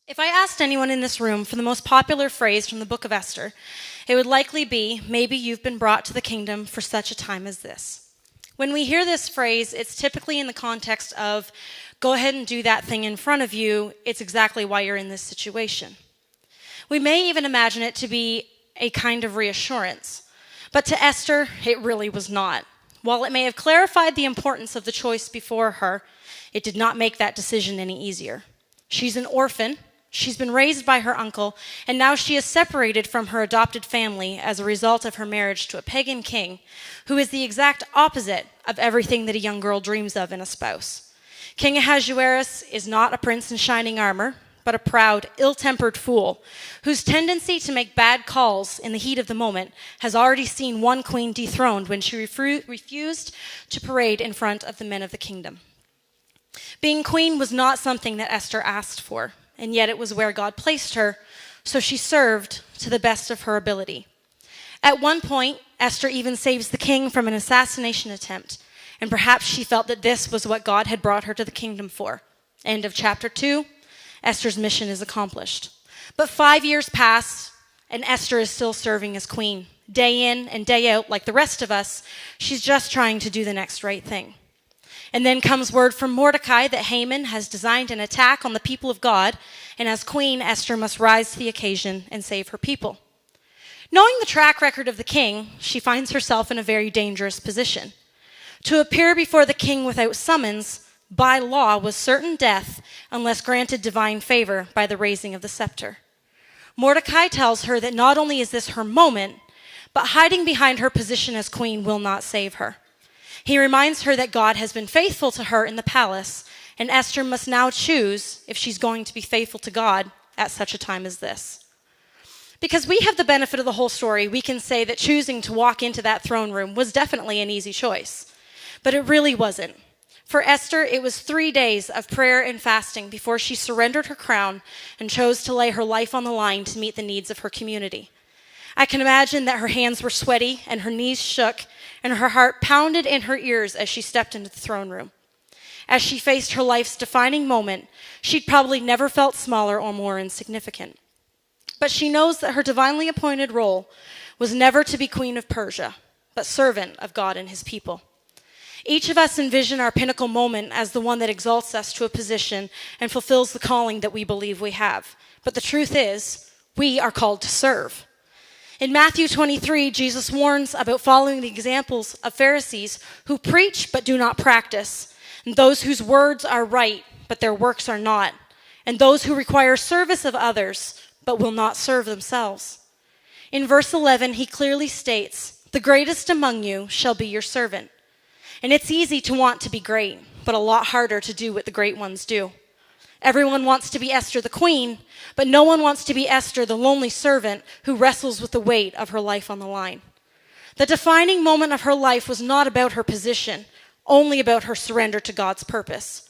If I asked anyone in this room for the most popular phrase from the book of Esther, it would likely be, maybe you've been brought to the kingdom for such a time as this. When we hear this phrase, it's typically in the context of, go ahead and do that thing in front of you, it's exactly why you're in this situation. We may even imagine it to be a kind of reassurance, but to Esther, it really was not. While it may have clarified the importance of the choice before her, it did not make that decision any easier. She's an orphan. She's been raised by her uncle, and now she is separated from her adopted family as a result of her marriage to a pagan king, who is the exact opposite of everything that a young girl dreams of in a spouse. King Ahasuerus is not a prince in shining armor, but a proud, ill-tempered fool, whose tendency to make bad calls in the heat of the moment has already seen one queen dethroned when she refused to parade in front of the men of the kingdom. Being queen was not something that Esther asked for, and yet it was where God placed her, so she served to the best of her ability. At one point, Esther even saves the king from an assassination attempt, and perhaps she felt that this was what God had brought her to the kingdom for. End of chapter 2, Esther's mission is accomplished. But 5 years pass, and Esther is still serving as queen. Day in and day out, like the rest of us, she's just trying to do the next right thing. And then comes word from Mordecai that Haman has designed an attack on the people of God, and as queen, Esther must rise to the occasion and save her people. Knowing the track record of the king, she finds herself in a very dangerous position. To appear before the king without summons, by law, was certain death unless granted divine favor by the raising of the scepter. Mordecai tells her that not only is this her moment, but hiding behind her position as queen will not save her. He reminds her that God has been faithful to her in the palace, and Esther must now choose if she's going to be faithful to God at such a time as this. Because we have the benefit of the whole story, we can say that choosing to walk into that throne room was definitely an easy choice. But it really wasn't. For Esther, it was 3 days of prayer and fasting before she surrendered her crown and chose to lay her life on the line to meet the needs of her community. I can imagine that her hands were sweaty and her knees shook and her heart pounded in her ears as she stepped into the throne room. As she faced her life's defining moment, she'd probably never felt smaller or more insignificant. But she knows that her divinely appointed role was never to be queen of Persia, but servant of God and his people. Each of us envision our pinnacle moment as the one that exalts us to a position and fulfills the calling that we believe we have. But the truth is, we are called to serve. In Matthew 23, Jesus warns about following the examples of Pharisees who preach but do not practice, and those whose words are right but their works are not, and those who require service of others but will not serve themselves. In verse 11, he clearly states, "The greatest among you shall be your servant." And it's easy to want to be great, but a lot harder to do what the great ones do. Everyone wants to be Esther the queen, but no one wants to be Esther the lonely servant who wrestles with the weight of her life on the line. The defining moment of her life was not about her position, only about her surrender to God's purpose.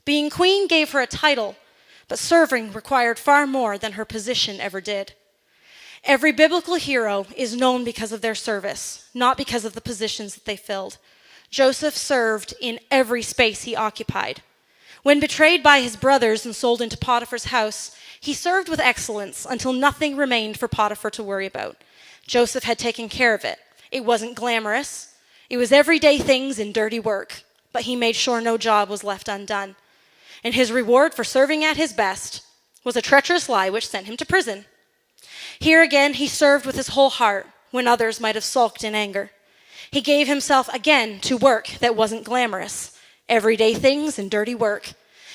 Being queen gave her a title, but serving required far more than her position ever did. Every biblical hero is known because of their service, not because of the positions that they filled. Joseph served in every space he occupied. When betrayed by his brothers and sold into Potiphar's house, he served with excellence until nothing remained for Potiphar to worry about. Joseph had taken care of it. It wasn't glamorous. It was everyday things and dirty work, but he made sure no job was left undone. And his reward for serving at his best was a treacherous lie which sent him to prison. Here again, he served with his whole heart when others might have sulked in anger. He gave himself again to work that wasn't glamorous, everyday things and dirty work.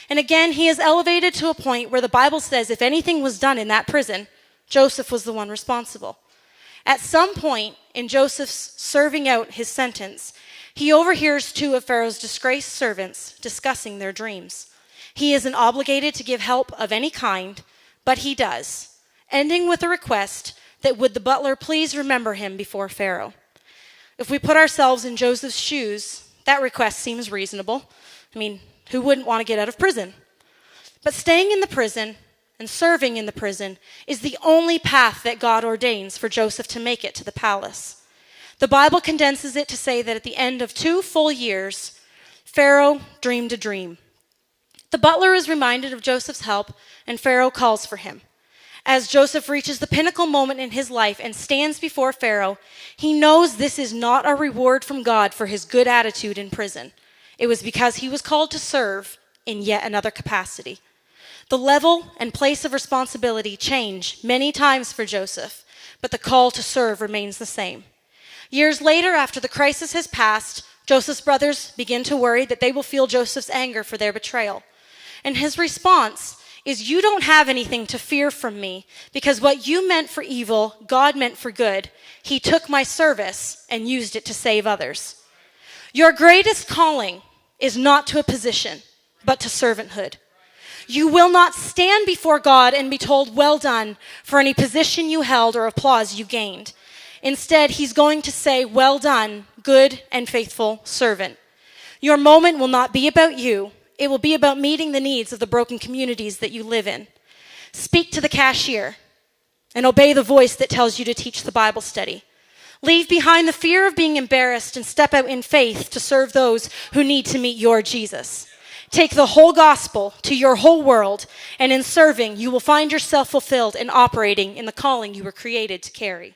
And again, he is elevated to a point where the Bible says if anything was done in that prison, Joseph was the one responsible. At some point in Joseph's serving out his sentence, he overhears 2 of Pharaoh's disgraced servants discussing their dreams. He isn't obligated to give help of any kind, but he does, ending with a request that would the butler please remember him before Pharaoh. If we put ourselves in Joseph's shoes, that request seems reasonable. I mean, who wouldn't want to get out of prison? But staying in the prison and serving in the prison is the only path that God ordains for Joseph to make it to the palace. The Bible condenses it to say that at the end of 2 full years, Pharaoh dreamed a dream. The butler is reminded of Joseph's help, and Pharaoh calls for him. As Joseph reaches the pinnacle moment in his life and stands before Pharaoh, he knows this is not a reward from God for his good attitude in prison. It was because he was called to serve in yet another capacity. The level and place of responsibility change many times for Joseph, but the call to serve remains the same. Years later, after the crisis has passed, Joseph's brothers begin to worry that they will feel Joseph's anger for their betrayal. And his response is, "You don't have anything to fear from me, because what you meant for evil, God meant for good. He took my service and used it to save others." Your greatest calling is not to a position, but to servanthood. You will not stand before God and be told, "Well done," for any position you held or applause you gained. Instead, he's going to say, "Well done, good and faithful servant." Your moment will not be about you. It will be about meeting the needs of the broken communities that you live in. Speak to the cashier and obey the voice that tells you to teach the Bible study. Leave behind the fear of being embarrassed and step out in faith to serve those who need to meet your Jesus. Take the whole gospel to your whole world, and in serving, you will find yourself fulfilled and operating in the calling you were created to carry.